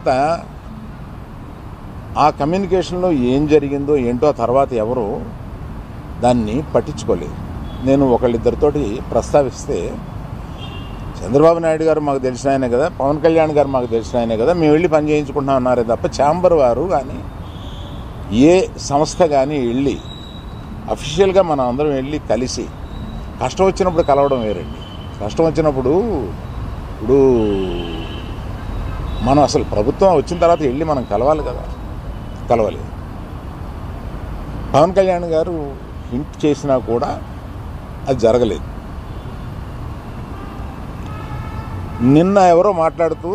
తర్వాత ఆ కమ్యూనికేషన్లో ఏం జరిగిందో ఏంటో ఆ తర్వాత ఎవరు దాన్ని పట్టించుకోలేదు. నేను ఒకళ్ళిద్దరితోటి ప్రస్తావిస్తే చంద్రబాబు నాయుడు గారు మాకు తెలిసిన ఆయనే కదా, పవన్ కళ్యాణ్ గారు మాకు తెలిసిన ఆయనే కదా, మేము వెళ్ళి పని చేయించుకుంటున్నాం అన్నారే తప్ప ఛాంబర్ వారు కానీ ఏ సంస్థ కానీ వెళ్ళి అఫీషియల్గా మనం అందరం వెళ్ళి కలిసి కష్టం వచ్చినప్పుడు కలవడం వేరండి. కష్టం వచ్చినప్పుడు ఇప్పుడు మనం అసలు ప్రభుత్వం వచ్చిన తర్వాత వెళ్ళి మనం కలవాలి కదా, కలవలేదు. పవన్ కళ్యాణ్ గారు హింట్ చేసినా కూడా అది జరగలేదు. నిన్న ఎవరో మాట్లాడుతూ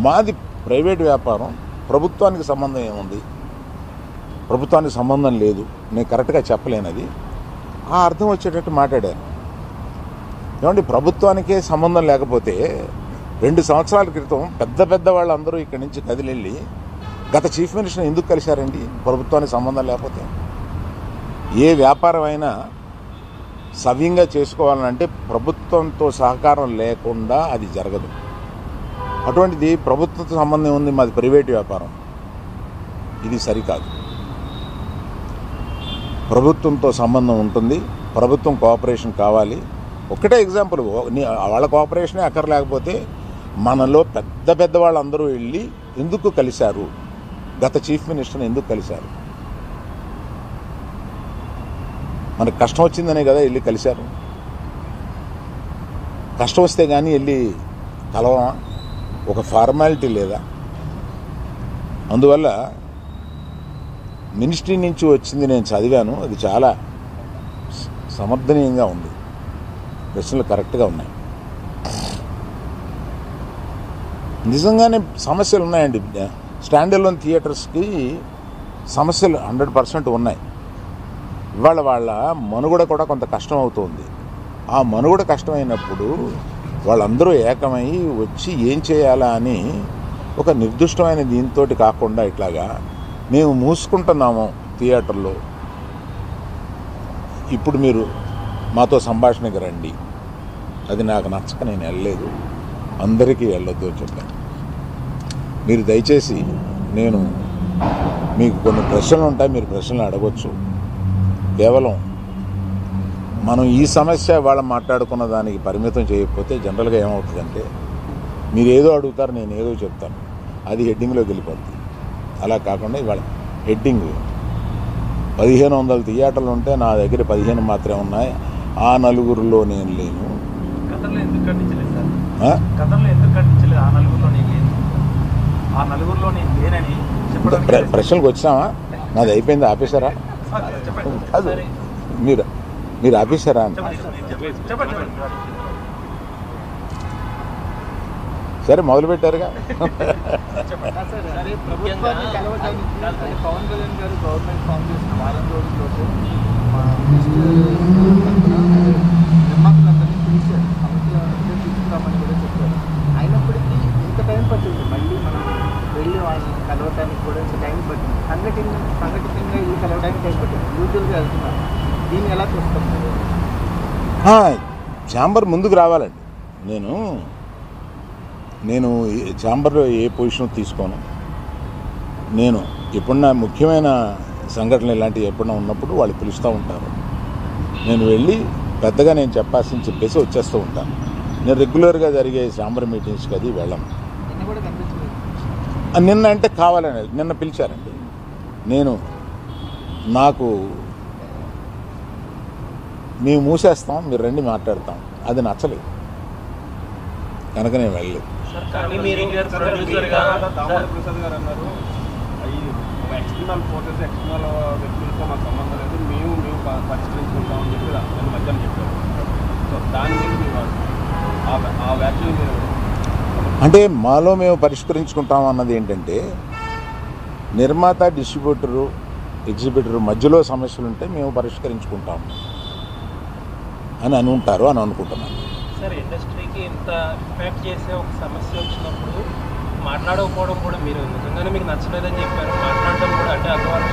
మాది ప్రైవేట్ వ్యాపారం, ప్రభుత్వానికి సంబంధం ఏముంది, ప్రభుత్వానికి సంబంధం లేదు, నేను కరెక్ట్గా చెప్పలేనది ఆ అర్థం వచ్చేటట్టు మాట్లాడాను. ఏమండి, ప్రభుత్వానికే సంబంధం లేకపోతే 2 సంవత్సరాల క్రితం పెద్ద వాళ్ళందరూ ఇక్కడి నుంచి కదిలెళ్ళి గత చీఫ్ మినిస్టర్ ఎందుకు కలిశారండి? ప్రభుత్వానికి సంబంధం లేకపోతే. ఏ వ్యాపారం అయినా సవ్యంగా చేసుకోవాలంటే ప్రభుత్వంతో సహకారం లేకుండా అది జరగదు. అటువంటిది ప్రభుత్వంతో సంబంధం ఉంది, మాది ప్రైవేట్ వ్యాపారం, ఇది సరికాదు. ప్రభుత్వంతో సంబంధం ఉంటుంది, ప్రభుత్వం కోఆపరేషన్ కావాలి. ఒకటే ఎగ్జాంపుల్, వాళ్ళ కోఆపరేషనే అక్కర్లేకపోతే మనలో పెద్ద వాళ్ళందరూ వెళ్ళి ఎందుకు కలిశారు, గత చీఫ్ మినిస్టర్ని ఎందుకు కలిశారు? మనకు కష్టం వచ్చిందనే కదా వెళ్ళి కలిశారు. కష్టం వస్తే కానీ వెళ్ళి కలవమా? ఒక ఫార్మాలిటీ లేదా? అందువల్ల మినిస్ట్రీ నుంచి వచ్చింది నేను చదివాను, అది చాలా సమర్థనీయంగా ఉంది, ప్రశ్నలు కరెక్ట్గా ఉన్నాయి. నిజంగానే సమస్యలు ఉన్నాయండి. స్టాండ్ అలోన్ థియేటర్స్కి సమస్యలు 100% ఉన్నాయి. ఇవాళ వాళ్ళ మనుగడ కూడా కొంత కష్టం అవుతుంది. ఆ మనుగడ కష్టమైనప్పుడు వాళ్ళందరూ ఏకమై వచ్చి ఏం చేయాలా అని ఒక నిర్దిష్టమైన దీంతో కాకుండా ఇట్లాగా మేము మూసుకుంటున్నాము థియేటర్లో, ఇప్పుడు మీరు మాతో సంభాషణకి రండి, అది నాకు నచ్చక నేను వెళ్ళలేదు, అందరికీ వెళ్ళొద్దు అని చెప్పాను. మీరు దయచేసి, నేను మీకు కొన్ని ప్రశ్నలు ఉంటాయి, మీరు ప్రశ్నలు అడగవచ్చు. కేవలం మనం ఈ సమస్య వాళ్ళ మాట్లాడుకున్న దానికి పరిమితం చేయకపోతే జనరల్గా ఏమవుతుందంటే మీరు ఏదో అడుగుతారు, నేను ఏదో చెప్తాను, అది హెడ్డింగ్లోకి వెళ్ళిపోతుంది. అలా కాకుండా ఇవాళ హెడ్డింగ్ 1500 థియేటర్లు ఉంటే నా దగ్గర 15 మాత్రమే ఉన్నాయి, ఆ నలుగురిలో నేను లేను. ప్రశ్నలకు వచ్చామా? నాది అయిపోయింది, ఆపేశారా? కాదు, మీరు ఆపేశారా అని. సరే, మొదలు పెట్టారుగా. అయినప్పటికీ ఇంత టైం పట్టింది, మళ్ళీ మనం వెళ్ళి వాళ్ళని కలవటానికి కూడా ఇంత టైం పట్టింది. సంఘటితంగా ఇల్లు కలవడానికి టైం పట్టింది. యూజువల్గా వెళ్తున్నారు, దీన్ని ఎలా చూస్తాం? ఛాంబర్ ముందుకు రావాలండి. నేను ఛాంబర్లో ఏ పొజిషన్ తీసుకోను. నేను ఎప్పుడన్నా ముఖ్యమైన సంఘటనలు ఇలాంటివి ఎప్పుడన్నా ఉన్నప్పుడు వాళ్ళు పిలుస్తూ ఉంటారు, నేను వెళ్ళి పెద్దగా నేను చెప్పాల్సింది చెప్పేసి వచ్చేస్తూ ఉంటాను. నేను రెగ్యులర్గా జరిగే ఛాంబర్ మీటింగ్స్కి అది వెళ్ళను. నిన్న అంటే కావాలని నిన్న పిలిచారండి. మేము మూసేస్తాం, మీరు రండి మాట్లాడతాం, అది నచ్చలేదు కనుక నేను వెళ్ళలేదు. అంటే మాలో మేము పరిష్కరించుకుంటాం అన్నది ఏంటంటే, నిర్మాత, డిస్ట్రిబ్యూటరు, ఎగ్జిబిటరు మధ్యలో సమస్యలు ఉంటే మేము పరిష్కరించుకుంటాము అని అనుకుంటారు అని అనుకుంటున్నాను. సార్, ఇండస్ట్రీకి ఇంత ఇంపాక్ట్ చేసే ఒక సమస్య వచ్చినప్పుడు మాట్లాడకపోవడం కూడా, మీరు నిజంగానే మీకు నచ్చలేదని చెప్పారు, మాట్లాడడం కూడా అంటే అక్కడ